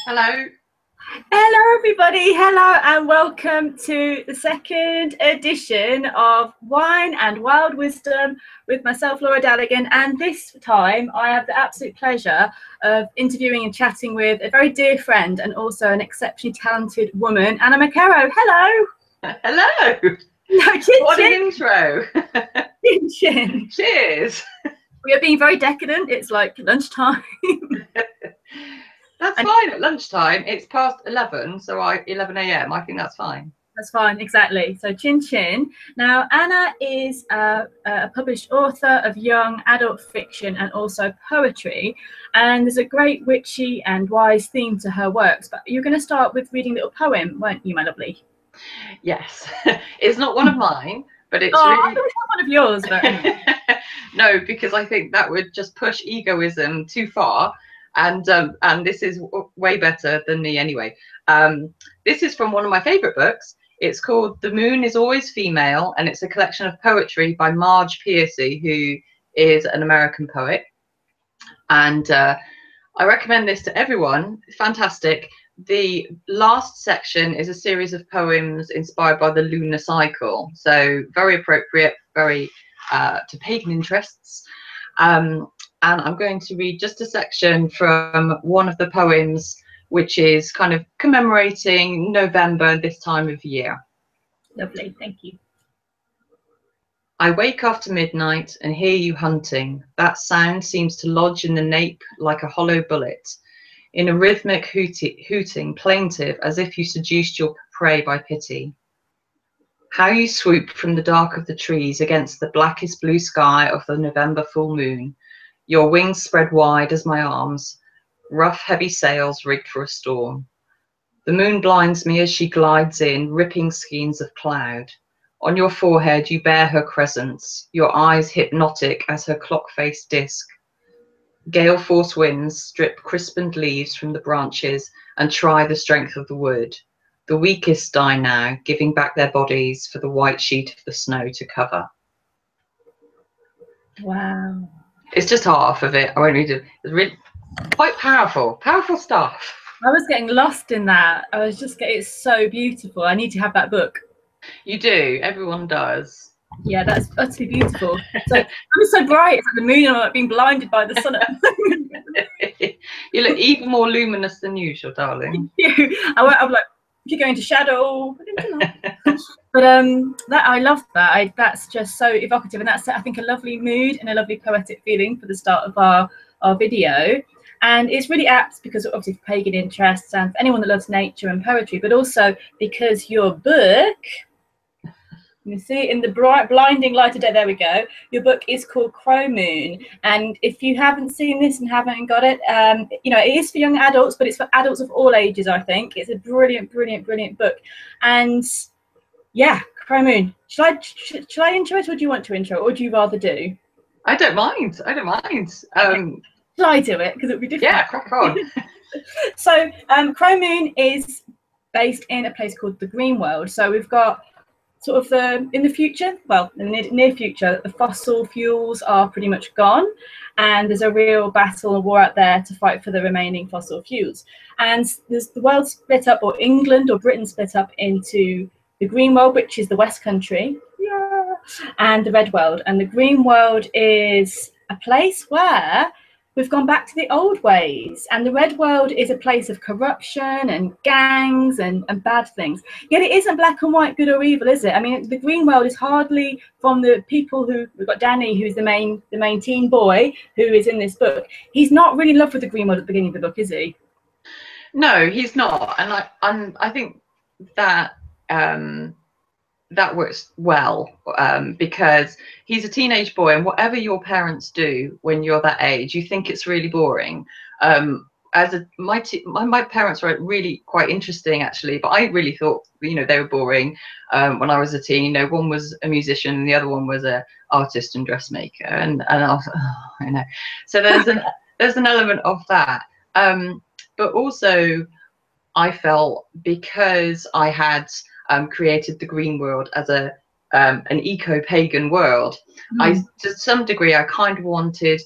Hello. Hello everybody, hello and welcome to the second edition of Wine and Wild Wisdom with myself, Laura Dallaghan, and this time I have the absolute pleasure of interviewing and chatting with a very dear friend and also an exceptionally talented woman, Anna Mckerrow. Hello. Hello. No, chin What an chin. intro. Chin chin. Cheers. We are being very decadent, it's like lunchtime. That's And fine at lunchtime. It's past 11, so 11 a.m. I think that's fine. that's fine, exactly. So chin chin. Now, Anna is a published author of young adult fiction and also poetry. And there's a great witchy and wise theme to her works. But you're going to start with reading a little poem, weren't you, my lovely? Yes. It's not one of mine, but it's Oh, I really... thought it was one of yours. But anyway. No, because I think that would just push egoism too far. And this is way better than me anyway. This is from one of my favorite books. It's called The Moon is Always Female, and it's a collection of poetry by Marge Piercy, who is an American poet. And I recommend this to everyone. Fantastic. The last section is a series of poems inspired by the lunar cycle. So very appropriate, very to pagan interests. And I'm going to read just a section from one of the poems, which is kind of commemorating November, this time of year. Lovely, thank you. I wake after midnight and hear you hunting. That sound seems to lodge in the nape like a hollow bullet, in a rhythmic hooting, plaintive, as if you seduced your prey by pity. How you swoop from the dark of the trees against the blackest blue sky of the November full moon, your wings spread wide as my arms, rough heavy sails rigged for a storm. The moon blinds me as she glides in, ripping skeins of cloud. On your forehead you bear her crescents, your eyes hypnotic as her clock-faced disk. Gale-force winds strip crispened leaves from the branches and try the strength of the wood. The weakest die now, giving back their bodies for the white sheet of the snow to cover. Wow. It's just half of it. I won't read it. It's really quite powerful stuff. I was getting lost in that. I was just getting, it's so beautiful. I need to have that book. You do. Everyone does. Yeah, that's utterly beautiful. So I'm so bright. It's like the moon. I'm like being blinded by the sun at the moment. You look even more luminous than usual, darling. I'm like, if you go into shadow, but that I love that. That's just so evocative, and that's, I think, a lovely mood and a lovely poetic feeling for the start of our video. And it's really apt because obviously for pagan interests and for anyone that loves nature and poetry, but also because your book, you see in the bright blinding light of day, there we go, your book is called Crow Moon. And if you haven't seen this and haven't got it, you know, it is for young adults, but it's for adults of all ages. I think it's a brilliant book. And yeah, Crow Moon. Shall I intro it, or do you want to intro it, or do you rather do? I don't mind. Shall I do it, because it would be different? Yeah, crack on. So Crow Moon is based in a place called the Green World. So we've got sort of in the future, well, in the near future, the fossil fuels are pretty much gone, and there's a real battle and war out there to fight for the remaining fossil fuels. And there's the world split up, or England or Britain split up into the Green World, which is the West Country, yeah, and the Red World. And the Green World is a place where we've gone back to the old ways, and the Red World is a place of corruption and gangs and bad things. Yet it isn't black and white, good or evil, is it? I mean, the Green World is hardly from the people who, we've got Danny, who's the main teen boy who is in this book. He's not really in love with the Green World at the beginning of the book, is he? No, he's not, and I think that that works well, because he's a teenage boy, and whatever your parents do when you're that age, you think it's really boring. My parents were really quite interesting, actually, but I really thought, you know, they were boring when I was a teen. You know, one was a musician and the other one was a artist and dressmaker, and I was, oh, I know. So there's an element of that, but also I felt, because I had created the Green World as an eco-pagan world, I, to some degree, I kind of wanted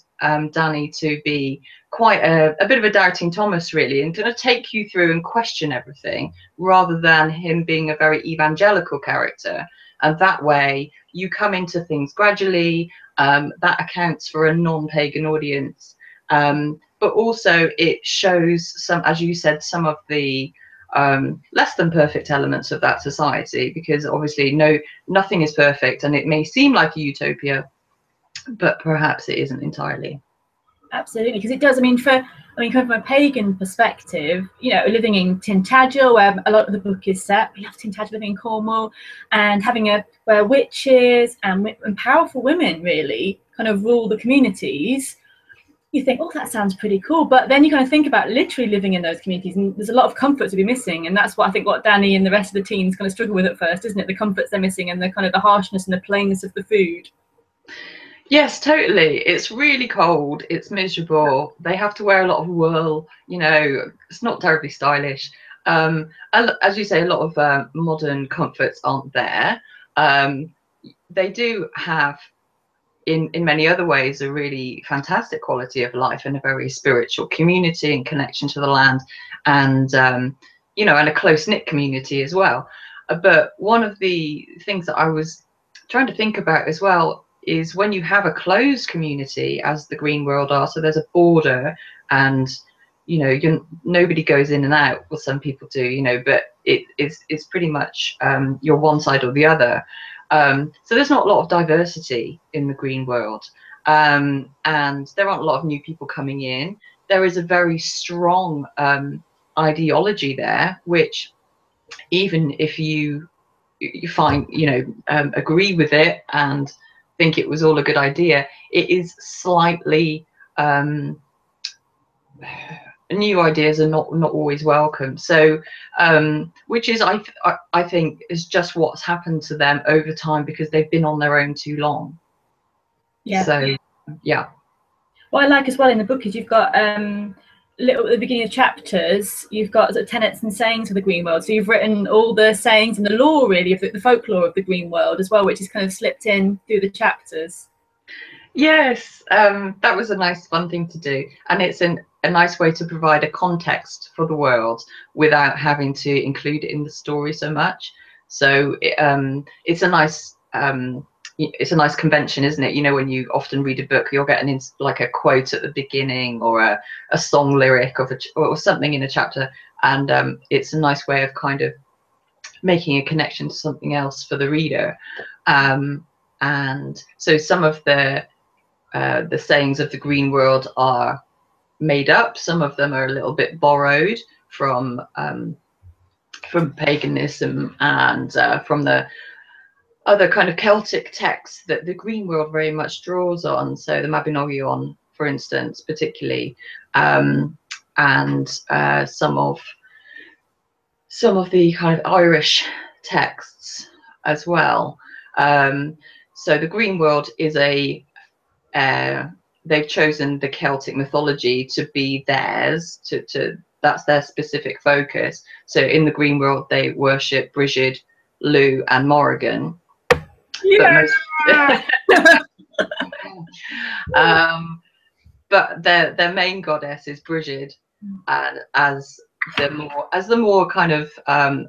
Danny to be quite a bit of a doubting Thomas, really, and going to take you through and question everything, rather than him being a very evangelical character. And that way you come into things gradually. That accounts for a non-pagan audience, but also it shows some, as you said, some of the less than perfect elements of that society, because obviously nothing is perfect, and it may seem like a utopia, but perhaps it isn't entirely. Absolutely, because it does. I mean, coming from a pagan perspective, you know, living in Tintagel, where a lot of the book is set, we have Tintagel living in Cornwall, and having where witches and powerful women really kind of rule the communities. You think, oh, that sounds pretty cool, but then you kind of think about literally living in those communities, and there's a lot of comforts to be missing, and that's what I think what Danny and the rest of the teens kind of struggle with at first, isn't it? The comforts they're missing, and the kind of the harshness and the plainness of the food. Yes, totally. It's really cold. It's miserable. They have to wear a lot of wool. You know, it's not terribly stylish. As you say, a lot of modern comforts aren't there. They do have, in many other ways, a really fantastic quality of life and a very spiritual community and connection to the land, and you know, and a close-knit community as well. But one of the things that I was trying to think about as well is when you have a closed community, as the Green World are, so there's a border, and you know, nobody goes in and out. Well, some people do, you know, but it's pretty much you're one side or the other. So there's not a lot of diversity in the Green World, and there aren't a lot of new people coming in. There is a very strong ideology there, which even if you find, you know, agree with it and think it was all a good idea, it is slightly new ideas are not always welcome. So which is I think is just what's happened to them over time, because they've been on their own too long. Yeah. So yeah. What I like as well in the book is you've got little at the beginning of chapters, you've got sort of tenets and sayings of the Green World. So you've written all the sayings and the lore, really, of the folklore of the Green World as well, which is kind of slipped in through the chapters. Yes, that was a nice fun thing to do, and it's a nice way to provide a context for the world without having to include it in the story so much. So it's a nice convention, isn't it? You know, when you often read a book, you'll get like a quote at the beginning, or a song lyric or something in a chapter, and it's a nice way of kind of making a connection to something else for the reader. And so some of the sayings of the Green World are made up. Some of them are a little bit borrowed from paganism and from the other kind of Celtic texts that the Green World very much draws on. So the Mabinogion, for instance, particularly, and some of the kind of Irish texts as well. So the Green World is they've chosen the Celtic mythology to be theirs, to that's their specific focus. So in the Green World, they worship Brigid, Lugh, and Morrigan. Yeah. But their main goddess is Brigid, and as the more kind of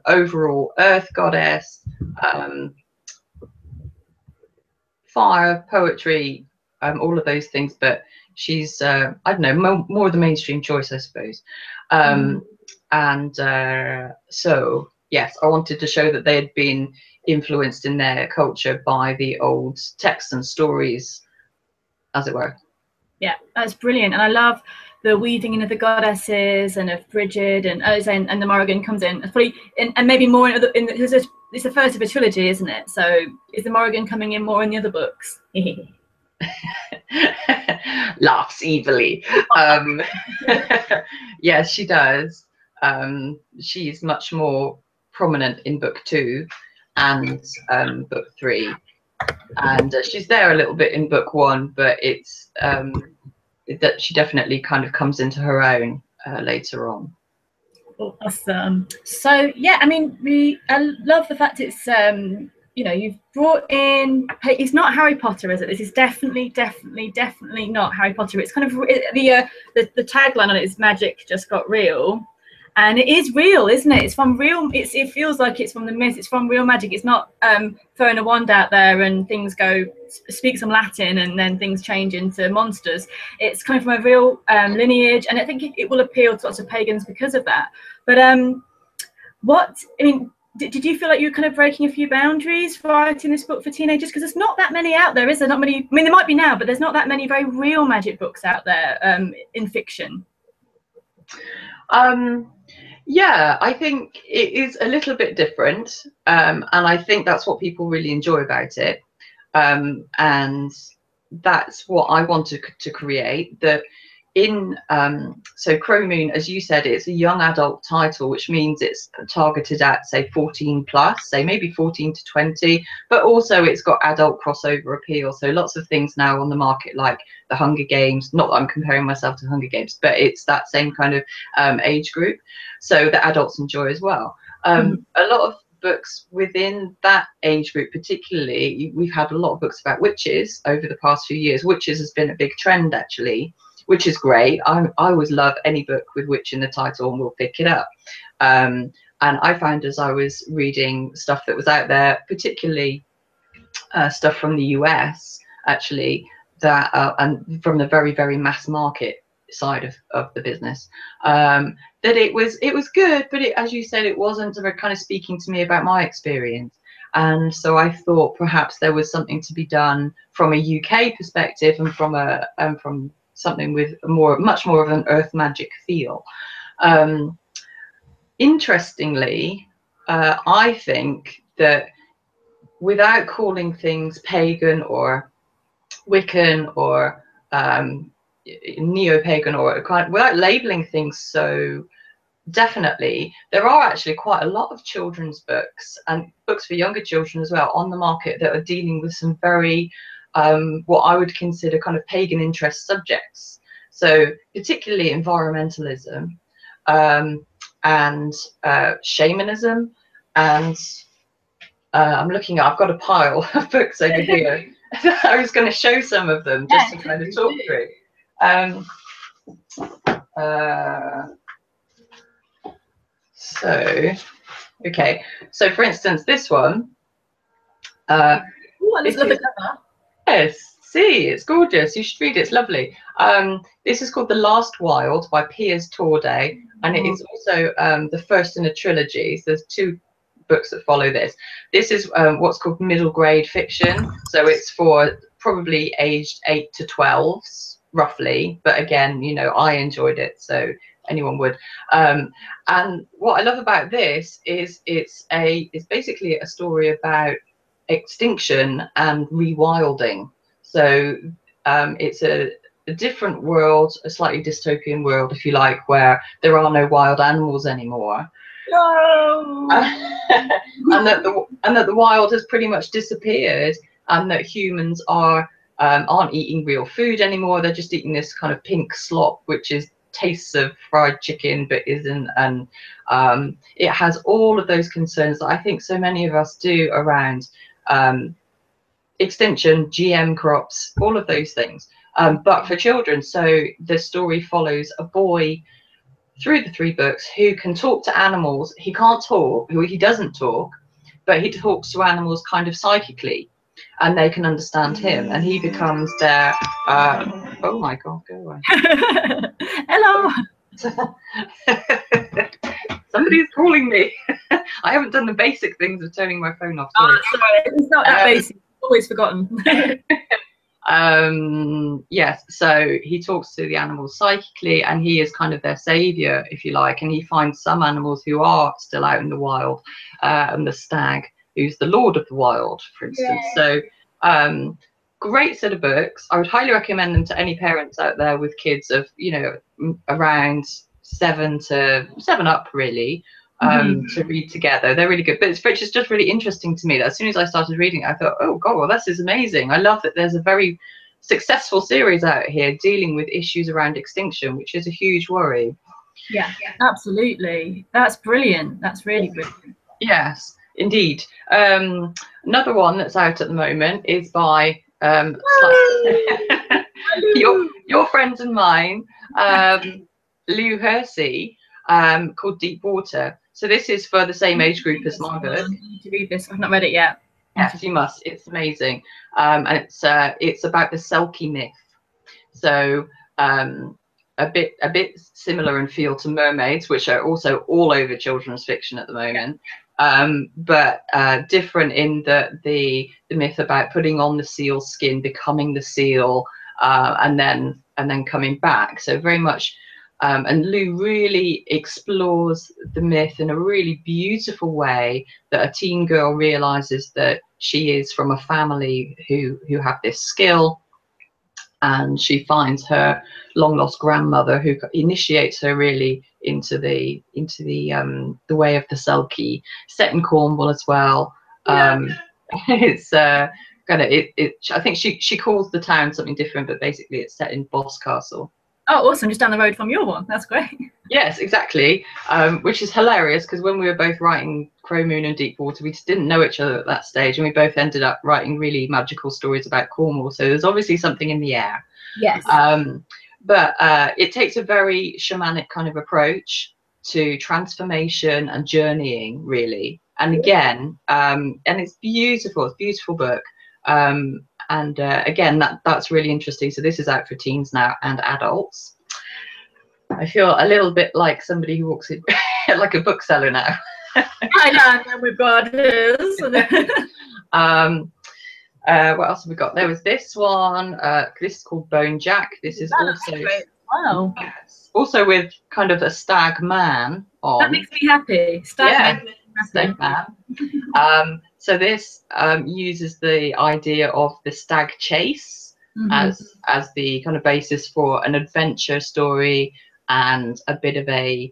overall earth goddess, fire, poetry, all of those things. But she's I don't know, more the mainstream choice, I suppose. And so yes, I wanted to show that they had been influenced in their culture by the old texts and stories, as it were. Yeah, that's brilliant, and I love the weaving in of the goddesses and of Brigid, and and the Morrigan comes in. It's probably and maybe more in it's the first of a trilogy, isn't it? So is the Morrigan coming in more in the other books? Laughs evilly. Yes, she does. She's much more prominent in book 2 and book 3, and she's there a little bit in book 1, but it's that she definitely kind of comes into her own later on. Awesome. So yeah, I mean, I love the fact it's you've brought in, it's not Harry Potter, is it? This is definitely not Harry Potter. It's kind of the tagline on it is magic just got real, and it is real, isn't it? It's from real. It feels like it's from the myth. It's from real magic. It's not throwing a wand out there and things speak some Latin and then things change into monsters. It's coming from a real lineage, and I think it will appeal to lots of pagans because of that. But did you feel like you were kind of breaking a few boundaries writing this book for teenagers? Because there's not that many out there, is there? Not many. I mean, there might be now, but there's not that many very real magic books out there in fiction. Yeah, I think it is a little bit different, and I think that's what people really enjoy about it, and that's what I wanted to create. That in so Crow Moon, as you said, it's a young adult title, which means it's targeted at, say, 14 plus, say maybe 14 to 20, but also it's got adult crossover appeal. So lots of things now on the market, like the Hunger Games, not that I'm comparing myself to Hunger Games, but it's that same kind of age group, so that adults enjoy as well. A lot of books within that age group, particularly, we've had a lot of books about witches over the past few years. Witches has been a big trend, actually, which is great. I always love any book with witch in the title, and we'll pick it up. And I found, as I was reading stuff that was out there, particularly stuff from the US, actually, that and from the very, very mass market side of the business, that it was good, but as you said, it wasn't kind of speaking to me about my experience. And so I thought perhaps there was something to be done from a UK perspective, and from something with much more of an earth magic feel. Interestingly, I think that without calling things pagan or Wiccan or neo-pagan, or without labeling things so definitely, there are actually quite a lot of children's books and books for younger children as well on the market that are dealing with some very what I would consider kind of pagan interest subjects. So particularly environmentalism and shamanism, and I've got a pile of books over here. I was going to show some of them just to kind of talk through. Okay, so for instance, this one. Yes, see, it's gorgeous. You should read it. It's lovely. This is called The Last Wild by Piers Torday, and it is also the first in a trilogy. So there's 2 books that follow this. This is what's called middle grade fiction. So it's for probably aged 8 to 12s, roughly. But again, I enjoyed it, so anyone would. And what I love about this is it's basically a story about extinction and rewilding. So it's a different world, a slightly dystopian world, if you like, where there are no wild animals anymore. No. and that the wild has pretty much disappeared, and that humans aren't eating real food anymore. They're just eating this kind of pink slop, which is tastes of fried chicken but isn't, and it has all of those concerns that I think so many of us do around extinction, GM crops, all of those things, but for children. So the story follows a boy through the 3 books who can talk to animals. He can't talk, he doesn't talk, but he talks to animals kind of psychically, and they can understand him, and he becomes their oh my god, go away. Hello. Somebody's calling me. I haven't done the basic things of turning my phone off. Sorry. Oh, sorry. It's not that basic. Always forgotten. Yes, so he talks to the animals psychically, and he is kind of their savior, if you like, and he finds some animals who are still out in the wild, and the stag, who's the lord of the wild, for instance. Yeah. So great set of books. I would highly recommend them to any parents out there with kids of around 7 up, really, to read together. They're really good, but it's just really interesting to me that as soon as I started reading it, I thought, oh god, well, this is amazing. I love that there's a very successful series out here dealing with issues around extinction, which is a huge worry. Yeah, absolutely. That's brilliant. That's really brilliant. Yes. Indeed. Another one that's out at the moment is by your friends and mine, Lou Hersey, called Deep Water. So this is for the same age group as my book. I need to read this. I've not read it yet. Yes, you must. It's amazing, and it's about the Selkie myth. So a bit similar in feel to mermaids, which are also all over children's fiction at the moment. But different in the myth about putting on the seal skin, becoming the seal, and then coming back. So very much, and Lou really explores the myth in a really beautiful way, that a teen girl realizes that she is from a family who have this skill, and she finds her long lost grandmother, who initiates her really into the way of the Selkie, set in Cornwall as well. It's kind of I think she calls the town something different, but basically it's set in Boscastle. Oh, awesome! Just down the road from your one. That's great. Yes, exactly. Which is hilarious, because when we were both writing Crow Moon and Deep Water, we just didn't know each other at that stage, and we both ended up writing really magical stories about Cornwall. So there's obviously something in the air. Yes. But it takes a very shamanic kind of approach to transformation and journeying, really. And again, and it's beautiful. It's a beautiful book. And again, that's really interesting. So this is out for teens now and adults. I feel a little bit like somebody who walks in like a bookseller now. I know, we've got this. What else have we got? There was this one. This is called Bone Jack. This is also great. Wow. Yes, also with kind of a stag man on. That makes me happy. Stag man. So this uses the idea of the stag chase as the kind of basis for an adventure story, and a bit of a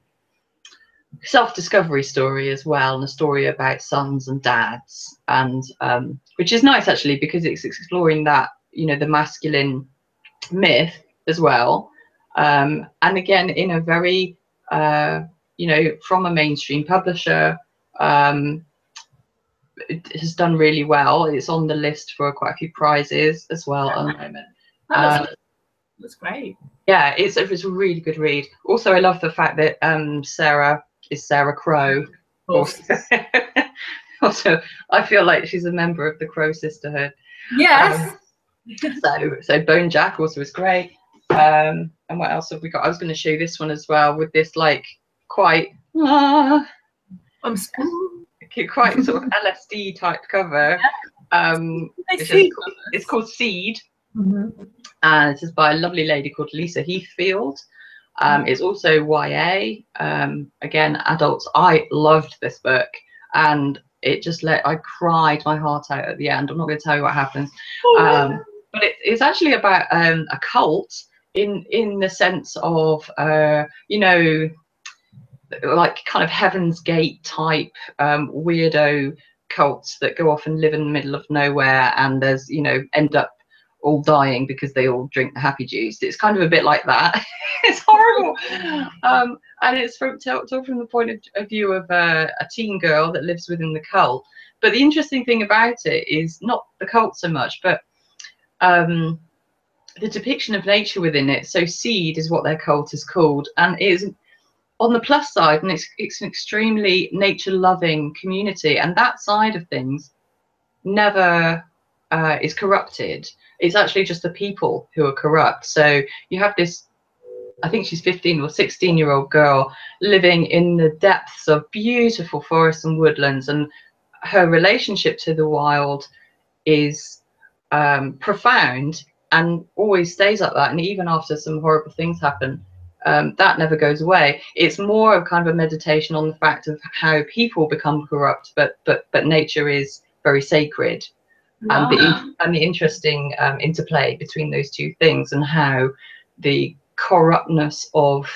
self-discovery story as well, and a story about sons and dads, and which is nice actually, because it's exploring that, you know, the masculine myth as well, and again in a very you know, from a mainstream publisher. It has done really well. It's on the list for quite a few prizes as well at the moment. That's great. Yeah, it's a really good read. Also, I love the fact that Sarah is Sarah Crow. Also, I feel like she's a member of the Crow sisterhood. Yes. So Bone Jack also is great. And what else have we got? I was going to show you this one as well, with this like quite quite sort of LSD type cover. It's called Seed. And this is by a lovely lady called Lisa Heathfield. It's also YA. Again, adults. I loved this book, and it just I cried my heart out at the end. I'm not going to tell you what happens, but it's actually about a cult in the sense of you know, like kind of Heaven's Gate type weirdo cults that go off and live in the middle of nowhere, and there's, you know, end up all dying because they all drink the happy juice. It's kind of a bit like that. It's horrible. And it's told from the point of view of a teen girl that lives within the cult. But the interesting thing about it is not the cult so much, but the depiction of nature within it. So Seed is what their cult is called, and it is on the plus side, and it's an extremely nature-loving community, and that side of things never is corrupted. It's actually just the people who are corrupt. So you have this, I think she's 15 or 16-year-old girl living in the depths of beautiful forests and woodlands, and her relationship to the wild is profound and always stays like that. And even after some horrible things happen, that never goes away. It's more of kind of a meditation on the fact of how people become corrupt, but nature is very sacred. Wow. And the interesting interplay between those two things, and how the corruptness of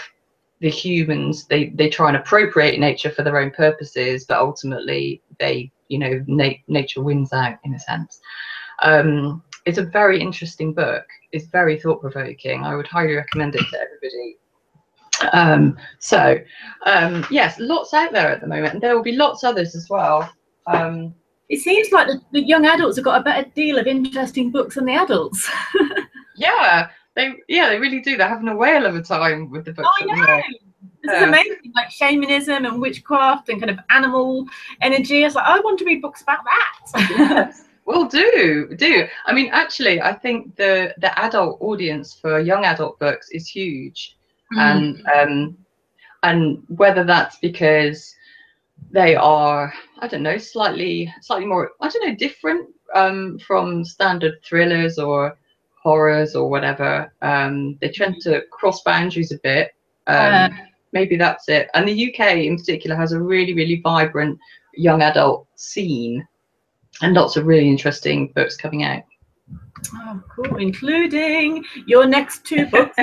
the humans, they try and appropriate nature for their own purposes, but ultimately they, you know, nature wins out in a sense. It's a very interesting book. It's very thought-provoking. I would highly recommend it to everybody. Yes, lots out there at the moment, and there will be lots others as well. It seems like the young adults have got a better deal of interesting books than the adults. Yeah, they really do. They're having a whale of a time with the books. I know. This is amazing, like shamanism and witchcraft and kind of animal energy. It's like, I want to read books about that. Yes. Well, do. I mean, actually, I think the adult audience for young adult books is huge, and whether that's because they are, I don't know, slightly more, I don't know, different from standard thrillers or horrors or whatever. They tend to cross boundaries a bit. Maybe that's it. And the UK in particular has a really, really vibrant young adult scene, and lots of really interesting books coming out. Oh, cool, including your next 2 books.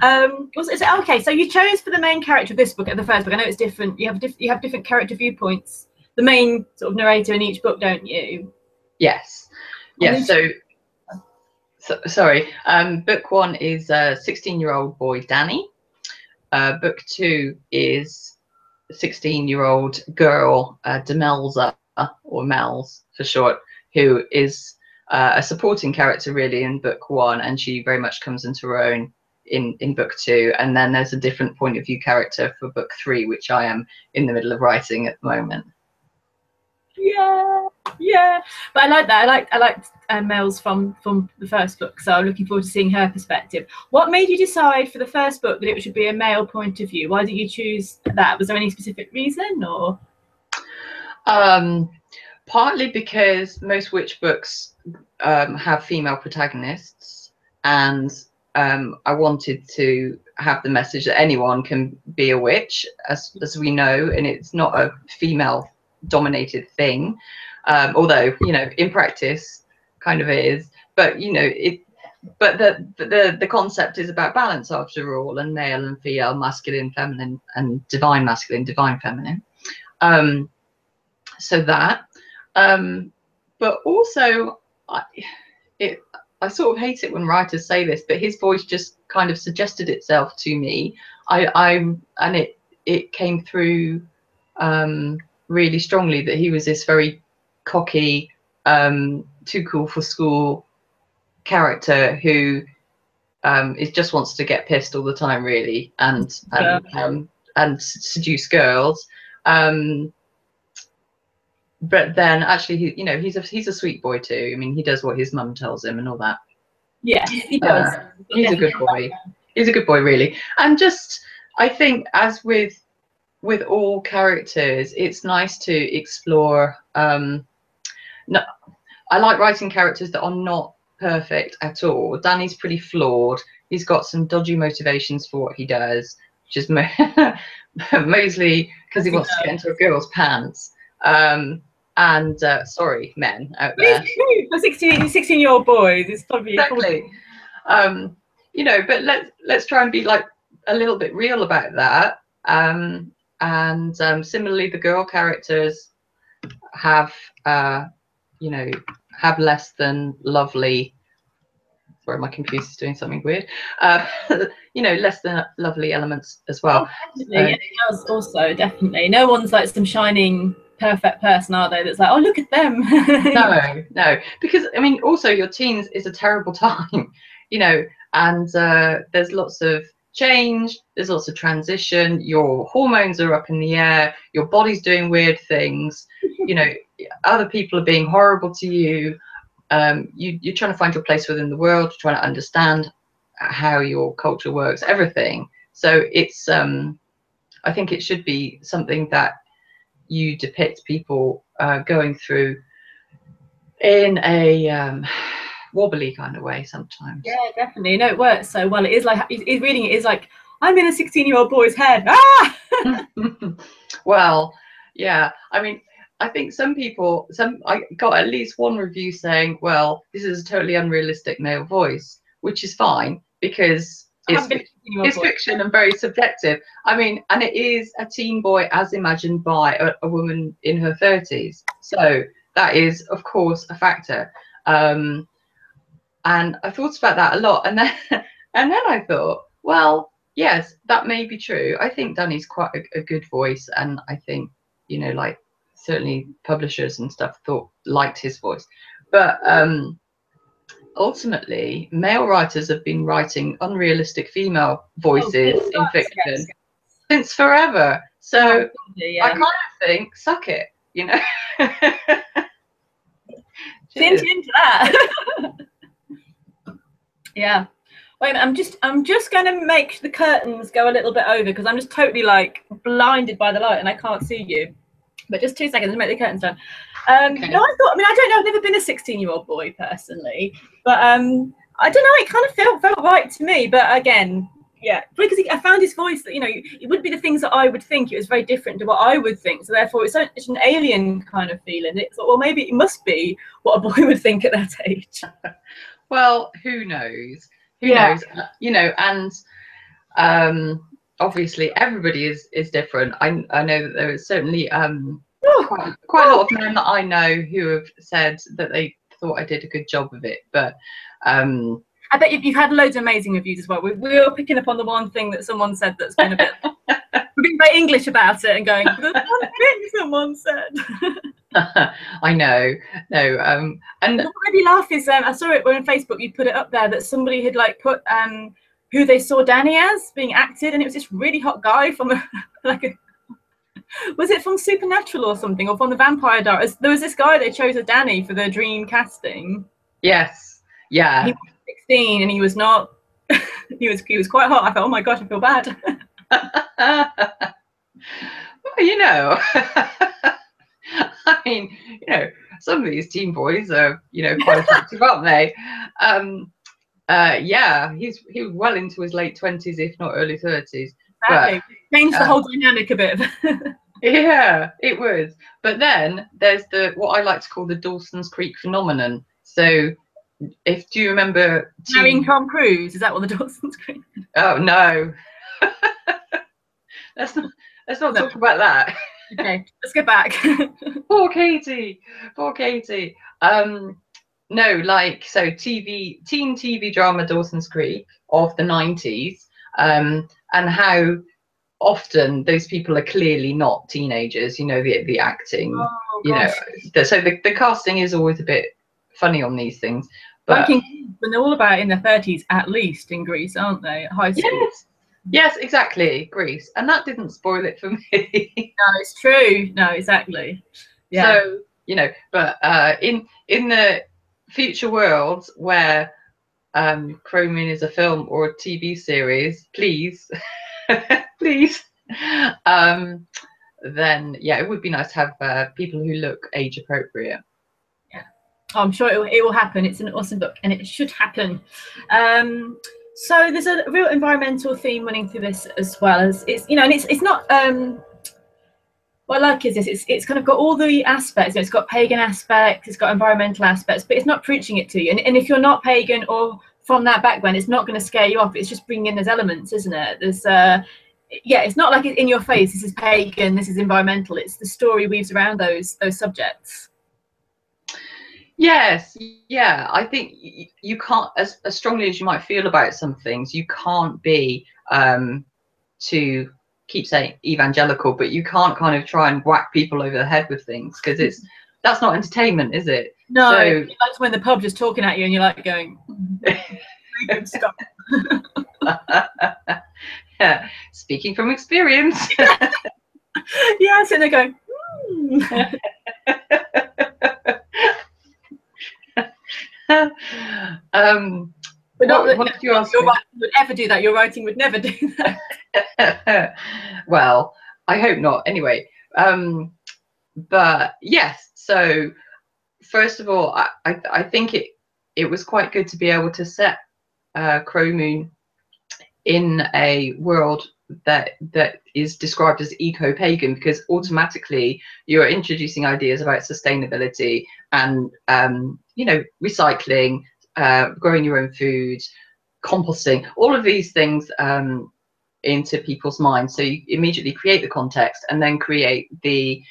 Okay, so you chose for the main character of this book and the first book. I know it's different. You have different character viewpoints. The main sort of narrator in each book, don't you? Yes. Yes. So sorry. Book 1 is a 16-year-old boy, Danny. Book 2 is 16-year-old girl, Demelza, or Mels for short, who is a supporting character really in book 1, and she very much comes into her own in book 2. And then there's a different point of view character for book 3, which I am in the middle of writing at the moment. Yeah, but I like that. I liked Mel's from the first book, so I'm looking forward to seeing her perspective. What made you decide for the first book that it should be a male point of view? Why did you choose that? Was there any specific reason, or? Partly because most witch books have female protagonists, and I wanted to have the message that anyone can be a witch, as we know, and it's not a female dominated thing, although, you know, in practice kind of is, but you know, but the concept is about balance after all, and male and female, masculine, feminine, and divine masculine, divine feminine. So that, but also I sort of hate it when writers say this, but his voice just kind of suggested itself to me. And it came through really strongly that he was this very cocky, too cool for school character who just wants to get pissed all the time, really, and seduce girls. But then actually, you know, he's a sweet boy too. I mean, he does what his mum tells him and all that. Yeah, he does. He's a good boy. He's a good boy, really. And just, I think, as with all characters, it's nice to explore. I like writing characters that are not perfect at all. Danny's pretty flawed. He's got some dodgy motivations for what he does, which is mostly because he wants to get into a girl's pants. And sorry, men out there. For 16-year-old boys, it's probably exactly. You know, but let's try and be like a little bit real about that. And similarly, the girl characters have, you know, have less than lovely. Sorry, my computer's doing something weird. You know, less than lovely elements as well. Oh, definitely. It does also, definitely. No one's like some shining perfect person, are they? That's like, oh, look at them. No, because I mean, also your teens is a terrible time, you know, and there's lots of change, there's lots of transition, your hormones are up in the air, your body's doing weird things, you know, other people are being horrible to you. You're trying to find your place within the world, trying to understand how your culture works, everything. So it's I think it should be something that you depict people going through in a wobbly kind of way sometimes. Yeah, definitely. No, it works so well. It is like reading it is like, I'm in a 16-year-old boy's head. Ah! Well, yeah. I mean, I think I got at least one review saying, well, this is a totally unrealistic male voice, which is fine because it's fiction and very subjective. I mean, and it is a teen boy as imagined by a woman in her 30s. So that is, of course, a factor. And I thought about that a lot. And then I thought, well, yes, that may be true. I think Danny's quite a good voice, and I think, you know, like certainly publishers and stuff liked his voice. But ultimately, male writers have been writing unrealistic female voices in fiction since forever. So I kind of think, suck it, you know. Into that. Yeah. Wait a minute, I'm just going to make the curtains go a little bit over because I'm just totally like blinded by the light and I can't see you. But just 2 seconds to make the curtains down. Okay. No, I mean, I don't know. I've never been a 16-year-old boy personally, but I don't know. It kind of felt right to me. But again, yeah, because I found his voice that, you know, it wouldn't be the things that I would think. It was very different to what I would think. So therefore, it's an alien kind of feeling. It's well, maybe it must be what a boy would think at that age. Well, who knows? Who knows? You know, and obviously everybody is different. I know that there is certainly quite a lot of men that I know who have said that they thought I did a good job of it, but I bet you've had loads of amazing reviews as well. We were picking up on the one thing that someone said that's been a bit we're being very English about it and going, there's one thing someone said. I know. No, and what made me laugh is I saw it on Facebook, you put it up there that somebody had like put who they saw Danny as being acted, and it was this really hot guy from was it from Supernatural or something, or from the Vampire Diaries? There was this guy they chose as Danny for their dream casting. Yes, yeah. He was 16 and he was not. he was quite hot. I thought, oh my gosh, I feel bad. Well, you know, I mean, you know, some of these teen boys are, you know, quite attractive, aren't they? Yeah, he was well into his late 20s, if not early 30s. Exactly. Changed the whole dynamic a bit. Yeah, it was. But then there's what I like to call the Dawson's Creek phenomenon. So, do you remember marrying Tom Cruise? Is that what the Dawson's Creek? Oh no. let's not talk about that. Okay, let's go back. Poor Katie. No, like, so teen TV drama Dawson's Creek of the 90s, and how often those people are clearly not teenagers, you know, the acting, you know, so the casting is always a bit funny on these things. But when they're all about in their 30s at least in Greece, aren't they? At high school. Yes, exactly, Greece. And that didn't spoil it for me. No, it's true. No, exactly. Yeah. So, you know, but in the future worlds where Crow Moon is a film or a TV series, please, please, then yeah, it would be nice to have people who look age appropriate. Yeah, I'm sure it will happen. It's an awesome book and it should happen. So there's a real environmental theme running through this, as well as it's, you know, and it's not what I like is this, it's kind of got all the aspects. You know, it's got pagan aspects, it's got environmental aspects, but it's not preaching it to you. And if you're not pagan or from that background, it's not going to scare you off. It's just bringing in those elements, isn't it? There's yeah, it's not like it's in your face. This is pagan, this is environmental. It's the story weaves around those subjects. Yes, yeah, I think you can't, as strongly as you might feel about some things, you can't be to keep saying evangelical, but you can't kind of try and whack people over the head with things, because that's not entertainment, is it? No, so, that's when the pub just talking at you and you're like going, stop. Yeah, speaking from experience. Yes, and they're going, but not what you ask? Your writing would ever do that. Your writing would never do that. Well, I hope not. Anyway, but yes. So first of all, I think it was quite good to be able to set Crow Moon in a world that is described as eco-pagan, because automatically you're introducing ideas about sustainability and you know, recycling, growing your own food, composting, all of these things into people's minds. So you immediately create the context and then create the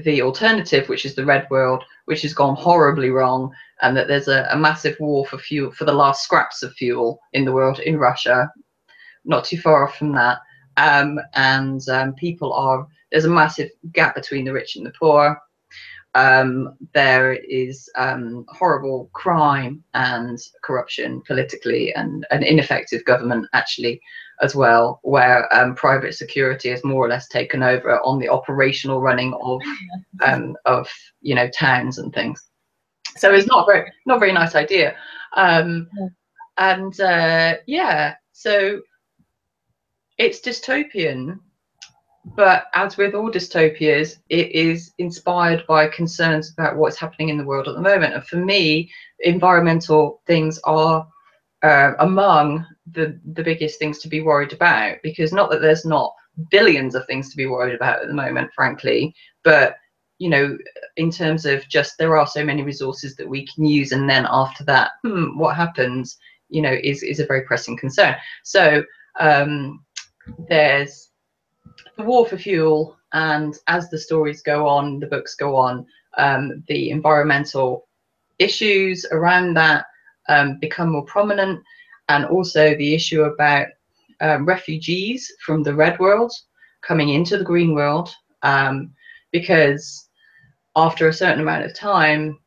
alternative, which is the red world, which has gone horribly wrong, and that there's a massive war for fuel, for the last scraps of fuel in the world, in Russia, not too far off from that. There's a massive gap between the rich and the poor. There is horrible crime and corruption politically, and an ineffective government actually as well, where private security has more or less taken over on the operational running of towns and things. So it's not very nice idea. So it's dystopian. But as with all dystopias, it is inspired by concerns about what's happening in the world at the moment. And for me, environmental things are among the biggest things to be worried about, because not that there's not billions of things to be worried about at the moment, frankly, but in terms of just there are so many resources that we can use, and then after that, what happens, is a very pressing concern. So there's the war for fuel, and as the stories go on, the books go on, the environmental issues around that become more prominent, and also the issue about refugees from the red world coming into the green world, because after a certain amount of time,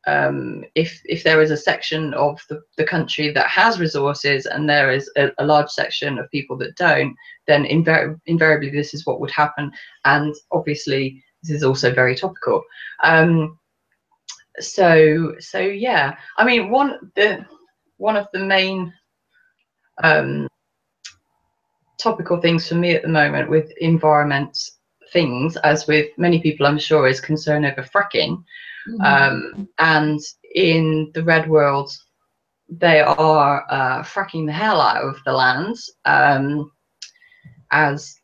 if there is a section of the country that has resources and there is a large section of people that don't, then invariably this is what would happen. And obviously this is also very topical. So yeah, I mean, one of the main topical things for me at the moment with environment things, as with many people I'm sure, is concern over fracking. And in the red world, they are fracking the hell out of the lands, as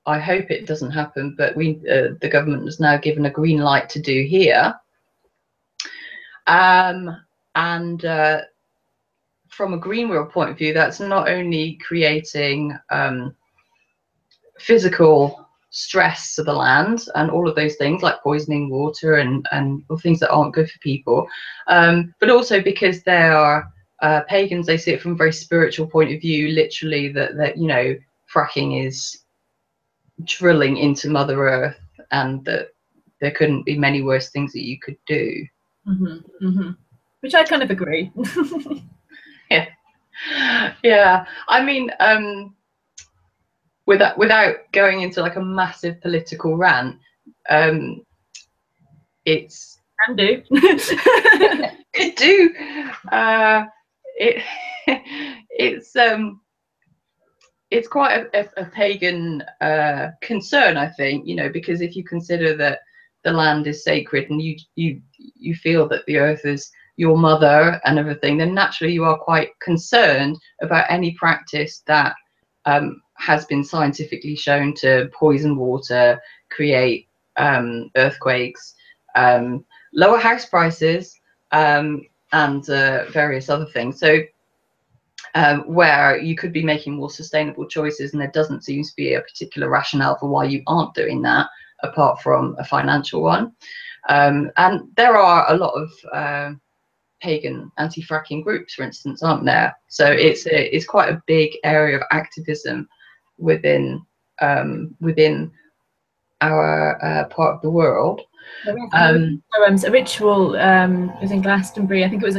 I hope it doesn't happen, but the government has now given a green light to do here. From a green world point of view, that's not only creating physical stress to the land and all of those things like poisoning water and things that aren't good for people, but also because they are pagans, they see it from a very spiritual point of view, literally, that fracking is drilling into Mother Earth, and that there couldn't be many worse things that you could do. Which I kind of agree. Yeah, I mean, without going into like a massive political rant, it's can do. Could do. It's quite a pagan concern, I think, because if you consider that the land is sacred and you feel that the earth is your mother and everything, then naturally you are quite concerned about any practice that has been scientifically shown to poison water, create earthquakes, lower house prices, and various other things. So where you could be making more sustainable choices, and there doesn't seem to be a particular rationale for why you aren't doing that, apart from a financial one. And there are a lot of pagan anti-fracking groups, for instance, aren't there? So it's quite a big area of activism within our part of the world. A ritual was in Glastonbury. I think it was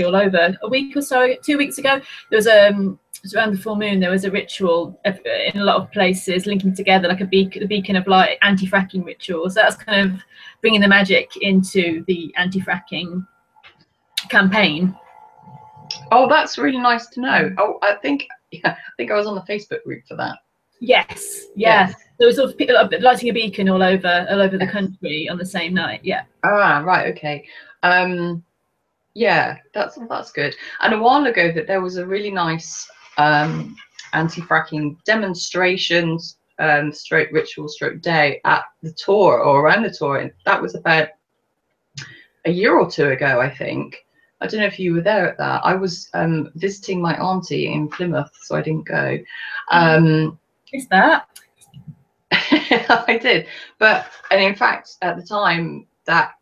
all over a week or so, 2 weeks ago. There was it was around the full moon. There was a ritual in a lot of places linking together, like the beacon of light, anti-fracking rituals. So that's kind of bringing the magic into the anti-fracking campaign. Oh, that's really nice to know. Oh, I think I was on the Facebook group for that. Yes, yeah. There was sort of lighting a beacon all over the country on the same night. Yeah. Ah, right. Okay. Yeah, that's good. And a while ago, that there was a really nice anti-fracking demonstrations, stroke ritual, stroke day at the tour, or around the tour. And that was about a year or two ago, I think. I don't know if you were there at that. I was visiting my auntie in Plymouth, so I didn't go. Is that? I did, and in fact, at the time, that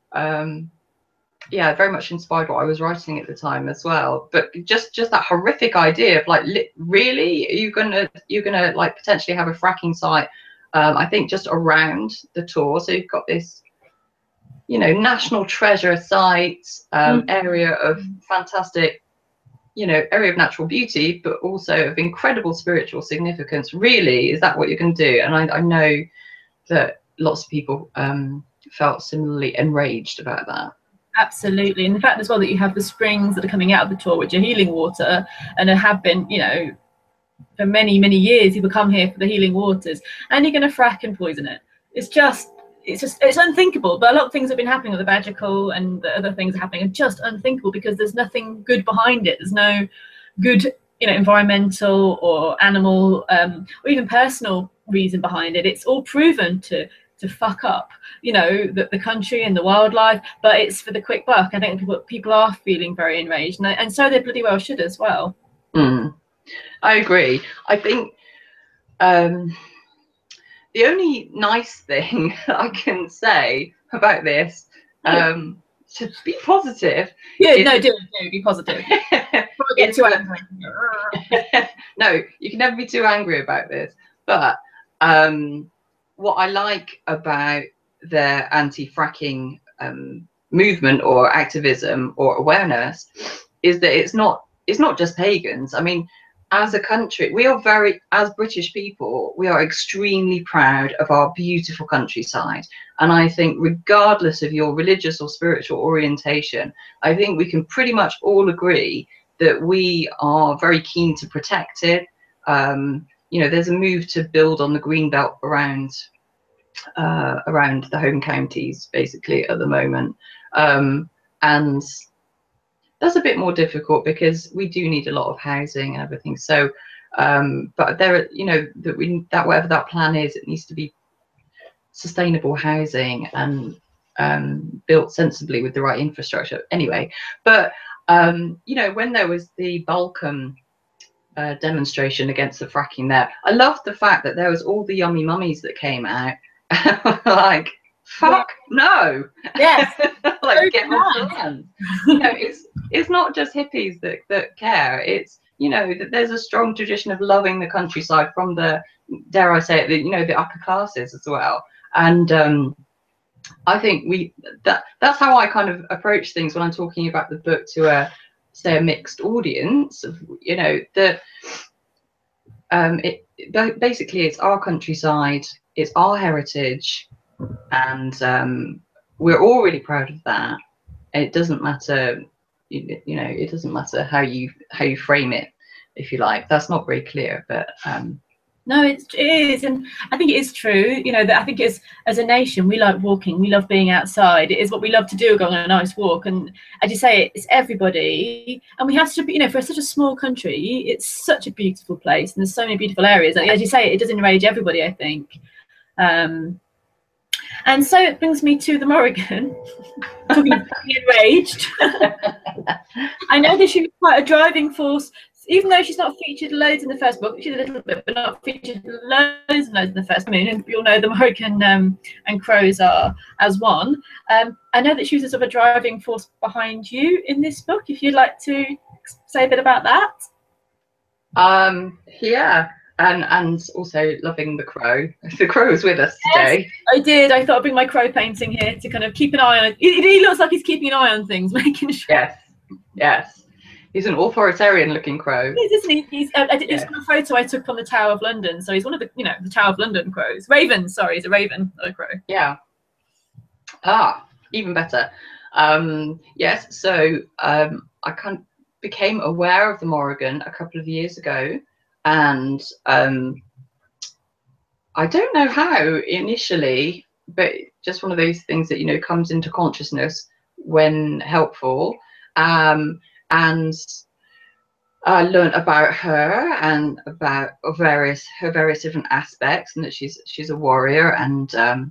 yeah, very much inspired what I was writing at the time as well. But just that horrific idea of like, really, you're gonna like potentially have a fracking site. I think just around the Tor, so you've got this, you know, national treasure site, area of fantastic, you know, area of natural beauty, but also of incredible spiritual significance. Really, is that what you're going to do? And I know that lots of people felt similarly enraged about that. Absolutely, and the fact as well that you have the springs that are coming out of the Tor, which are healing water, and have been, you know, for many years, people come here for the healing waters, and you're going to frack and poison it. It's unthinkable. But a lot of things have been happening with the Badger Coal, and the other things happening are just unthinkable, because there's nothing good behind it. There's no good, you know, environmental or animal or even personal reason behind it. It's all proven to fuck up, you know, the country and the wildlife, but it's for the quick buck. I think people are feeling very enraged, and so they bloody well should as well. I agree. I think the only nice thing I can say about this, to be positive. Yeah, no, do be positive. Get too angry. No, you can never be too angry about this. But what I like about their anti-fracking movement or activism or awareness is that it's not just pagans. I mean, as a country, we are as British people, we are extremely proud of our beautiful countryside. And I think regardless of your religious or spiritual orientation, I think we can pretty much all agree that we are very keen to protect it. You know, there's a move to build on the green belt around the home counties, basically, at the moment. And that's a bit more difficult because we do need a lot of housing and everything. So, but there, you know, that whatever that plan is, it needs to be sustainable housing and built sensibly with the right infrastructure. Anyway, but you know, when there was the Balcombe demonstration against the fracking there, I loved the fact that there was all the yummy mummies that came out, like, fuck no. Yes. Like, get my plan. You know, it's not just hippies that care. It's, you know, that there's a strong tradition of loving the countryside from the, dare I say it, you know, the upper classes as well. And I think that's how I kind of approach things when I'm talking about the book to a mixed audience. Of, you know, that basically it's our countryside, it's our heritage, and we're all really proud of that. And it doesn't matter, you know, it doesn't matter how you frame it, if you like. That's not very clear, but no, it is, and I think it is true. You know, that I think it's, as a nation, we like walking, we love being outside. It is what we love to do, going on a nice walk. And as you say, it's everybody, and we have to be, you know, for such a small country, it's such a beautiful place, and there's so many beautiful areas. And as you say, it does enrage everybody, I think. And so it brings me to the Morrigan. Talking about being enraged. I know that she was quite a driving force, even though she's not featured loads in the first book. She's a little bit, but not featured loads in the first moon. And we all know the Morrigan and crows are as one. I know that she was a sort of a driving force behind you in this book. If you'd like to say a bit about that. Yeah. And also loving the crow. The crow is with us today. Yes, I did. I thought I'd bring my crow painting here to kind of keep an eye on it. He looks like he's keeping an eye on things, making sure. Yes. He's an authoritarian-looking crow. He is, isn't he? It's a photo I took from the Tower of London. So he's one of the, you know, the Tower of London crows. Raven, sorry, he's a raven, not a crow. Yeah. Even better. Yes. So I became aware of the Morrigan a couple of years ago. And I don't know how initially, but just one of those things that, you know, comes into consciousness when helpful. And I learned about her and about her various different aspects, and that she's a warrior and a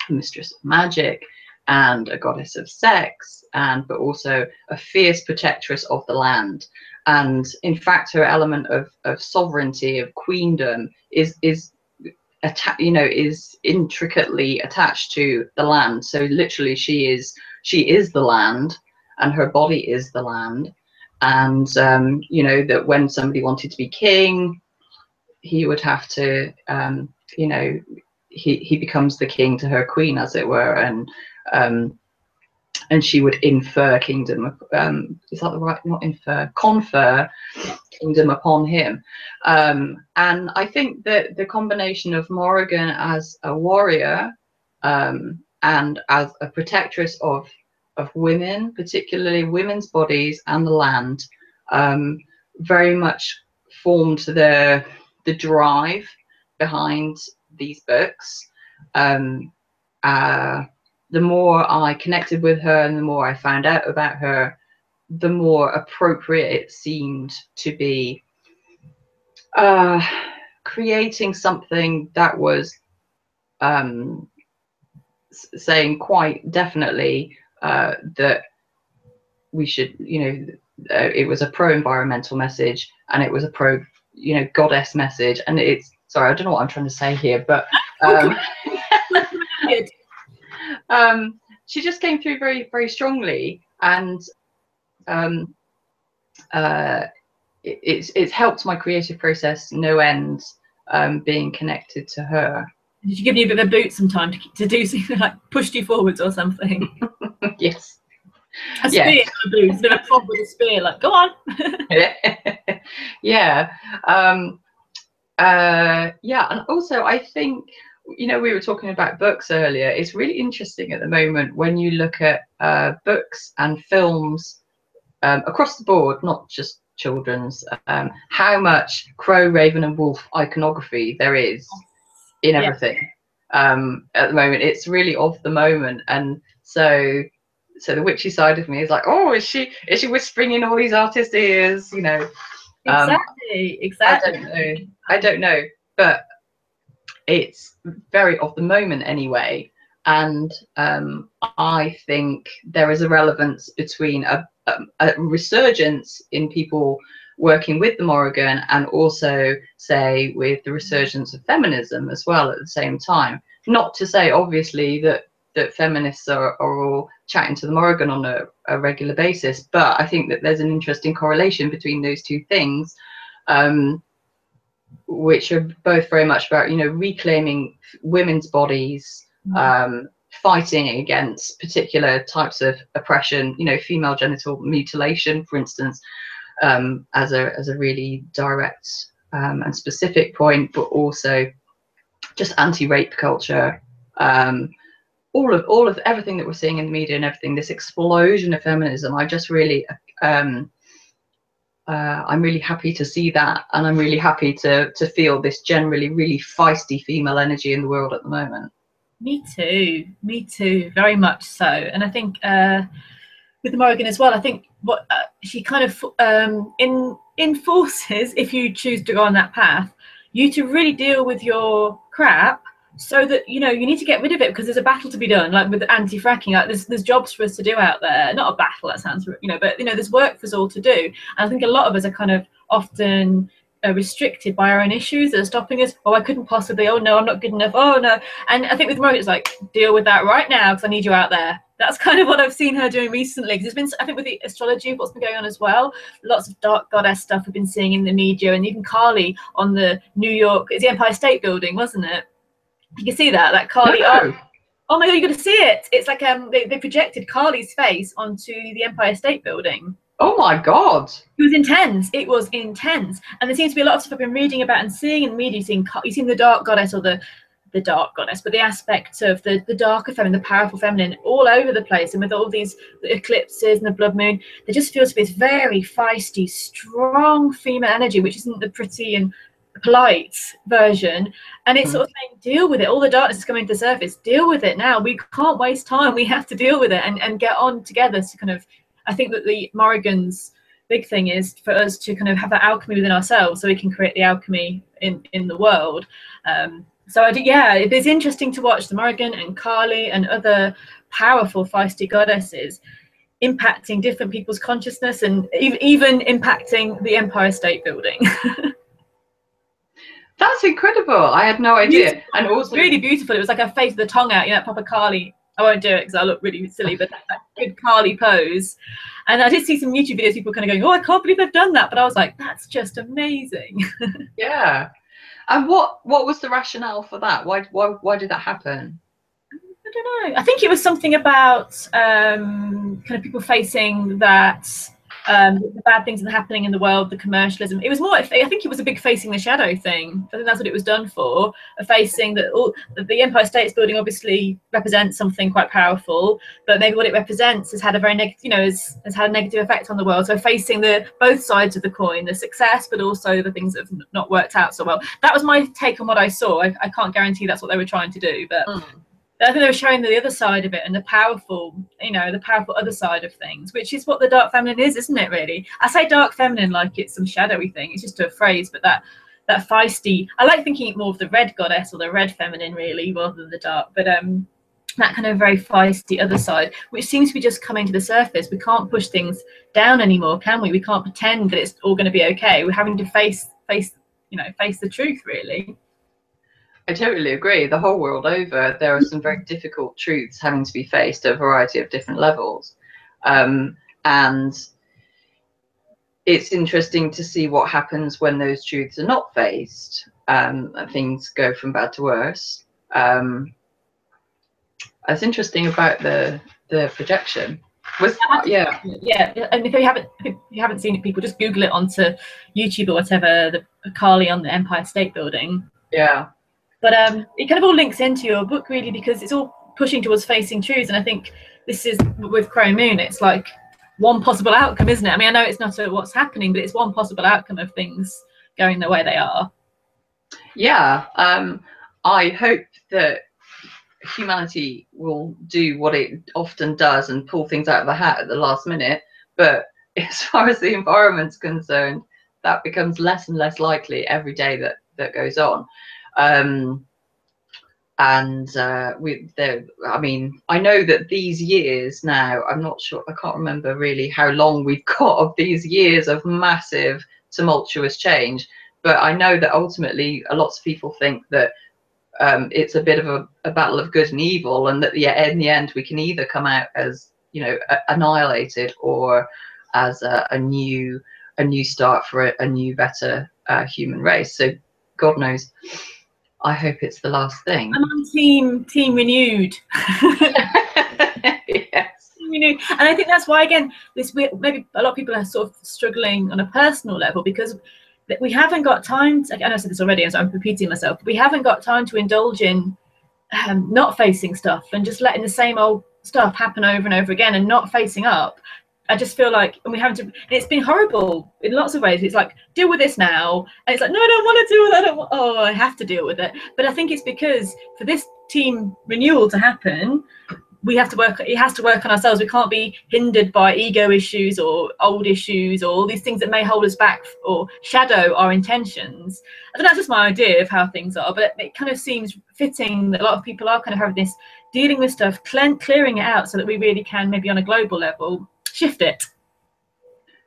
mistress of magic and a goddess of sex, but also a fierce protectress of the land. And in fact, her element of sovereignty, of queendom, is intricately attached to the land. So literally, she is she is the land, and her body is the land. And you know, that when somebody wanted to be king, he would have to, you know, he becomes the king to her queen, as it were, and she would infer kingdom, is that the right, not infer, confer kingdom upon him. And I think that the combination of Morrigan as a warrior and as a protectress of women, particularly women's bodies and the land, very much formed the drive behind these books. The more I connected with her and the more I found out about her, the more appropriate it seemed to be creating something that was saying quite definitely that we should, you know, it was a pro-environmental message, and it was a pro, you know, goddess message. And it's, sorry, I don't know what I'm trying to say here, but she just came through very, very strongly, and it's helped my creative process no end, being connected to her. Did she give you a bit of a boot sometime to do something, like pushed you forwards or something? Yes. A spear, yes. A boot, instead of a prop with a spear, like, go on. Yeah. Yeah, and also I think, you know, we were talking about books earlier. It's really interesting at the moment when you look at books and films across the board, not just children's, how much crow, raven and wolf iconography there is in everything. At the moment, it's really of the moment. And so the witchy side of me is like, oh, is she whispering in all these artists' ears, you know? Exactly. I don't know, but it's very of the moment anyway. And I think there is a relevance between a resurgence in people working with the Morrigan, and also, say, with the resurgence of feminism as well at the same time. Not to say, obviously, that feminists are all chatting to the Morrigan on a regular basis, but I think that there's an interesting correlation between those two things, which are both very much about, you know, reclaiming women's bodies, fighting against particular types of oppression, you know, female genital mutilation, for instance, as a really direct and specific point, but also just anti-rape culture, all of everything that we're seeing in the media and everything, this explosion of feminism. I just really I'm really happy to see that, and I'm really happy to feel this generally really feisty female energy in the world at the moment. Me too, very much so. And I think with Morrigan as well, I think what she kind of enforces, if you choose to go on that path, you to really deal with your crap, so that, you know, you need to get rid of it because there's a battle to be done, like with anti-fracking. Like there's jobs for us to do out there, not a battle, that sounds, you know, but, you know, there's work for us all to do. And I think a lot of us are kind of often restricted by our own issues that are stopping us. Oh, I couldn't possibly, oh no, I'm not good enough, oh no. And I think with Morrigan, it's like, deal with that right now because I need you out there. That's kind of what I've seen her doing recently. Because there's been, I think, with the astrology, what's been going on as well, lots of dark goddess stuff we've been seeing in the media, and even Kali on the New York, it's the Empire State Building, wasn't it? You can see that Kali. No. Oh my god, you got to see it. It's like they projected Kali's face onto the Empire State Building. Oh my god. It was intense. It was intense. And there seems to be a lot of stuff I've been reading about and seeing in the media. You've seen the dark goddess, or the dark goddess, but the aspect of the darker feminine, the powerful feminine, all over the place. And with all these eclipses and the blood moon, there just feels to be this very feisty, strong female energy, which isn't the pretty and polite version. And it's sort of saying, deal with it. All the darkness is coming to the surface. Deal with it now. We can't waste time. We have to deal with it and get on together to kind of, I think that the Morrigan's big thing is for us to kind of have that alchemy within ourselves, so we can create the alchemy in the world. So it's interesting to watch the Morrigan and Kali and other powerful feisty goddesses impacting different people's consciousness, and even impacting the Empire State Building. That's incredible. I had no idea. Beautiful. And also really beautiful. It was like a face of the tongue out, you know, proper Kali I won't do it because I look really silly, but that good Carly pose. And I did see some YouTube videos, people kind of going, oh, I can't believe they've done that. But I was like, that's just amazing. Yeah. And what was the rationale for that? Why did that happen? I don't know. I think it was something about kind of people facing that the bad things that are happening in the world, the commercialism. It was more, I think it was a big facing the shadow thing. I think that's what it was done for, facing that the Empire State's Building obviously represents something quite powerful, but maybe what it represents has had a very negative, you know, has had a negative effect on the world. So facing both sides of the coin, the success, but also the things that have not worked out so well. That was my take on what I saw. I can't guarantee that's what they were trying to do, but I think they were showing the other side of it, and the powerful, you know, the powerful other side of things, which is what the dark feminine is, isn't it, really? I say dark feminine like it's some shadowy thing. It's just a phrase, but that feisty, I like thinking more of the red goddess or the red feminine, really, rather than the dark. But that kind of very feisty other side, which seems to be just coming to the surface. We can't push things down anymore, can we? We can't pretend that it's all going to be okay. We're having to face the truth, really. I totally agree. The whole world over, there are some very difficult truths having to be faced at a variety of different levels. And it's interesting to see what happens when those truths are not faced, and things go from bad to worse. That's interesting about the projection. Yeah. And if you haven't seen it, people just Google it onto YouTube or whatever, the Kali on the Empire State Building. Yeah. But it kind of all links into your book, really, because it's all pushing towards facing truths. And I think this is with Crow Moon, it's like one possible outcome, isn't it? I mean, I know it's not what's happening, but it's one possible outcome of things going the way they are. Yeah. I hope that humanity will do what it often does and pull things out of the hat at the last minute. But as far as the environment's concerned, that becomes less and less likely every day that goes on. I mean, I know that these years now, I'm not sure, I can't remember really how long we've got of these years of massive tumultuous change, but I know that ultimately lots of people think that it's a bit of a battle of good and evil, and that in the end we can either come out as, you know, annihilated, or as a new start for a new, better human race. So God knows. I hope it's the last thing. I'm on team renewed. Yes. Renewed. And I think that's why, again, maybe a lot of people are sort of struggling on a personal level, because we haven't got time to, and I said this already, so I'm repeating myself, we haven't got time to indulge in not facing stuff and just letting the same old stuff happen over and over again and not facing up. I just feel like, and we haven't, and it's been horrible in lots of ways. It's like, deal with this now. And it's like, no, I don't want to deal with it. I have to deal with it. But I think it's because for this team renewal to happen, we have to work, it has to work on ourselves. We can't be hindered by ego issues or old issues or all these things that may hold us back or shadow our intentions. I think that's just my idea of how things are, but it kind of seems fitting that a lot of people are kind of having this, dealing with stuff, clearing it out so that we really can, maybe on a global level, shift it.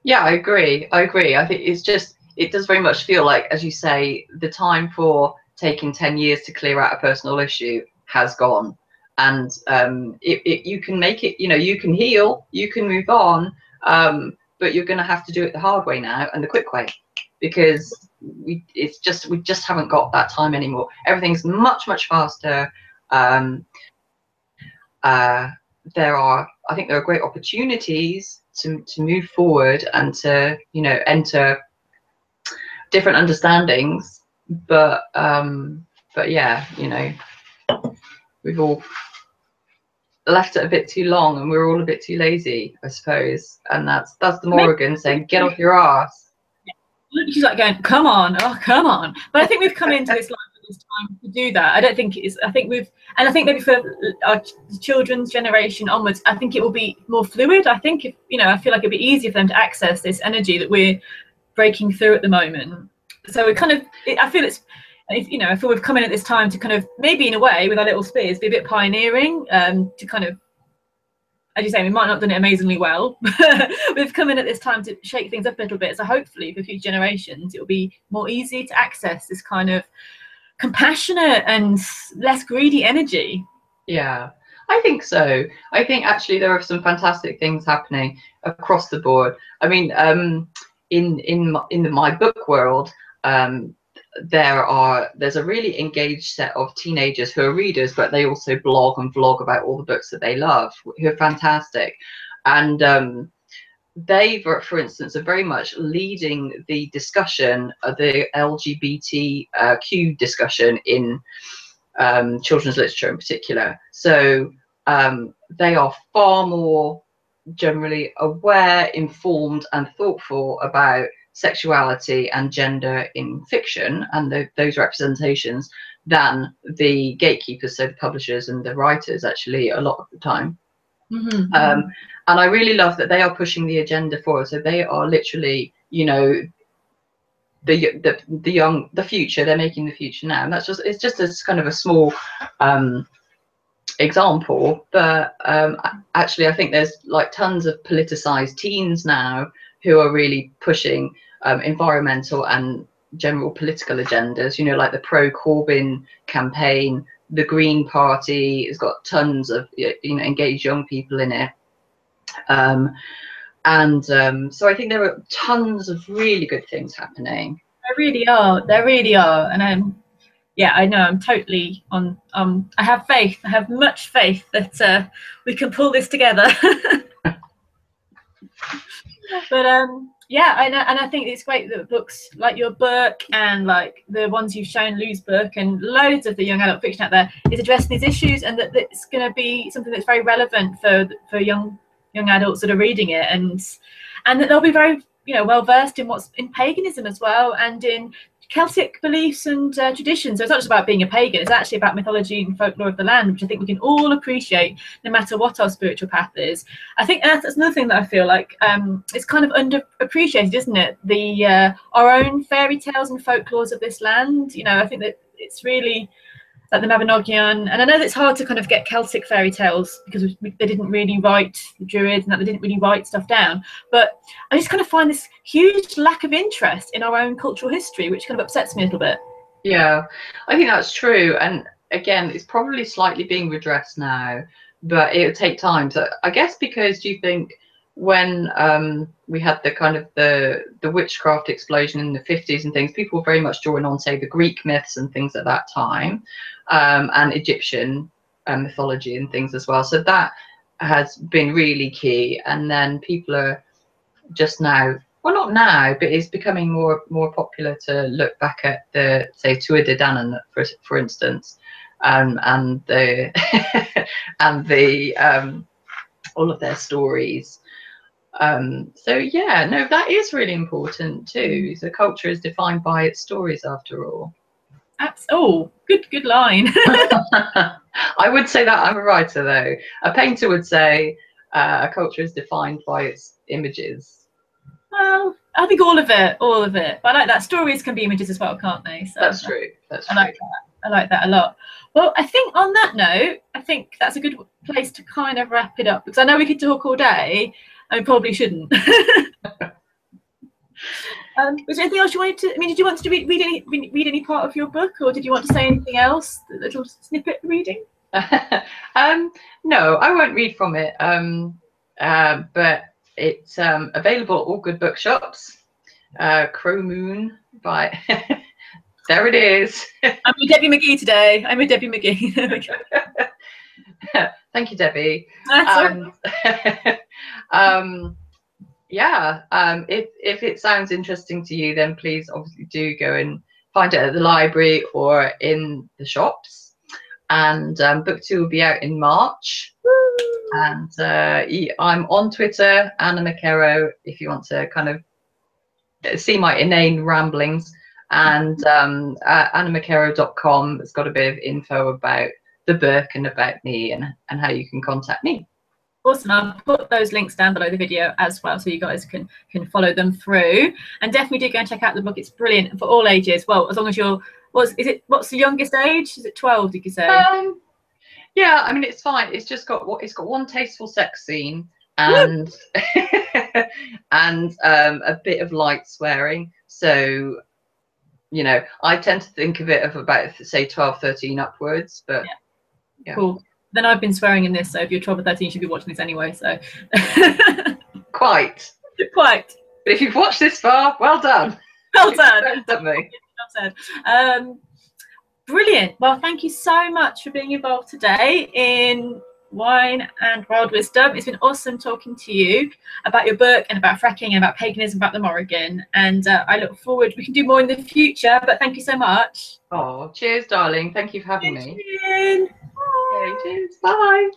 Yeah, I agree. I think it's just, it does very much feel like, as you say, the time for taking 10 years to clear out a personal issue has gone. And you can make it, you know, you can heal, you can move on, but you're going to have to do it the hard way now and the quick way, because we just haven't got that time anymore. Everything's much faster. I think there are great opportunities to move forward and to, you know, enter different understandings, but yeah, you know, we've all left it a bit too long and we're all a bit too lazy, I suppose. And that's the Morrigan saying, get off your ass. She's like going, come on, oh come on. But I think we've come into this life at this time to do that. I don't think it's, I think maybe for our children's generation onwards, I think it will be more fluid. I think, if, you know, I feel like it'd be easier for them to access this energy that we're breaking through at the moment. So we kind of, I feel it's, you know, I feel we've come in at this time to kind of, maybe in a way with our little spears, be a bit pioneering, to kind of, as you say, we might not have done it amazingly well, but we've come in at this time to shake things up a little bit. So hopefully for future generations, it will be more easy to access this kind of compassionate and less greedy energy. Yeah, I think so. I think actually there are some fantastic things happening across the board. I mean, in my book world, there's a really engaged set of teenagers who are readers, but they also blog and vlog about all the books that they love, who are fantastic. And they, for instance, are very much leading the discussion of the LGBTQ discussion in children's literature in particular. So they are far more generally aware, informed, and thoughtful about sexuality and gender in fiction and those representations than the gatekeepers, so the publishers and the writers, actually, a lot of the time. Mm-hmm. And I really love that they are pushing the agenda forward. So they are literally, you know, the future. They're making the future now, and it's just a kind of a small example. But actually, I think there's like tons of politicized teens now who are really pushing environmental and general political agendas. You know, like the pro-Corbyn campaign. The Green Party has got tons of engaged young people in it. So I think there are tons of really good things happening. There really are. There really are. And yeah, I know. I'm totally on. I have faith. I have much faith that we can pull this together. But yeah, I know, and I think it's great that books like your book and like the ones you've shown, Lou's book, and loads of the young adult fiction out there is addressing these issues, and that it's going to be something that's very relevant for young adults that are reading it, and that they'll be very well versed in what's in paganism as well, and in Celtic beliefs and traditions. So it's not just about being a pagan, it's actually about mythology and folklore of the land, which I think we can all appreciate no matter what our spiritual path is. I think that's another thing that I feel like it's kind of underappreciated, isn't it? Our own fairy tales and folklores of this land. I think that it's really like the Mabinogion, and I know that it's hard to kind of get Celtic fairy tales because they didn't really write the Druids, and that they didn't really write stuff down. But I just kind of find this huge lack of interest in our own cultural history, which kind of upsets me a little bit. Yeah, I think that's true. And again, it's probably slightly being redressed now, but it would take time. So I guess because, do you think when we had the kind of the witchcraft explosion in the 50s and things, people were very much drawing on, say, the Greek myths and things at that time, and Egyptian mythology and things as well. So that has been really key. And then people are just now, well, not now, but it's becoming more popular to look back at the, say, Tuatha De Danann, for instance, and the and the all of their stories. So yeah, no, that is really important too. The culture is defined by its stories, after all. Oh, good line. I would say that I'm a writer, though. A painter would say a culture is defined by its images. Well, I think all of it. But I like that. Stories can be images as well, can't they? So that's true. I like that a lot. Well, I think on that note, I think that's a good place to kind of wrap it up, because I know we could talk all day, and we probably shouldn't. Was there anything else you wanted to? I mean, did you want to read any part of your book, or did you want to say anything else? A little snippet reading? No, I won't read from it. But it's available at all good bookshops. Crow Moon by there it is. I'm with Debbie McGee today. I'm with Debbie McGee. Thank you, Debbie. Yeah, if it sounds interesting to you, then please obviously do go and find it at the library or in the shops. And book 2 will be out in March. Woo! And I'm on Twitter, Anna Mckerrow, if you want to kind of see my inane ramblings. And annamckerrow.com has got a bit of info about the book and about me and how you can contact me. Awesome. I'll put those links down below the video as well, so you guys can follow them through. And definitely do go and check out the book. It's brilliant for all ages. Well, as long as you're, what's the youngest age? Is it 12, did you say? Yeah, I mean, it's fine. It's just got one tasteful sex scene and and a bit of light swearing. So, you know, I tend to think of it of about, say, 12, 13 upwards, but yeah. Cool. Then I've been swearing in this, so if you're 12 or 13, you should be watching this anyway. So Quite. Quite. But if you've watched this far, well done. Well done. Definitely. Well said. Brilliant. Well, thank you so much for being involved today in Wine and Wild Wisdom. It's been awesome talking to you about your book and about fracking and about paganism, about the Morrigan. And I look forward, we can do more in the future, but thank you so much. Oh, cheers, darling. Thank you for having me. Cheers. Okay, cheers. Bye.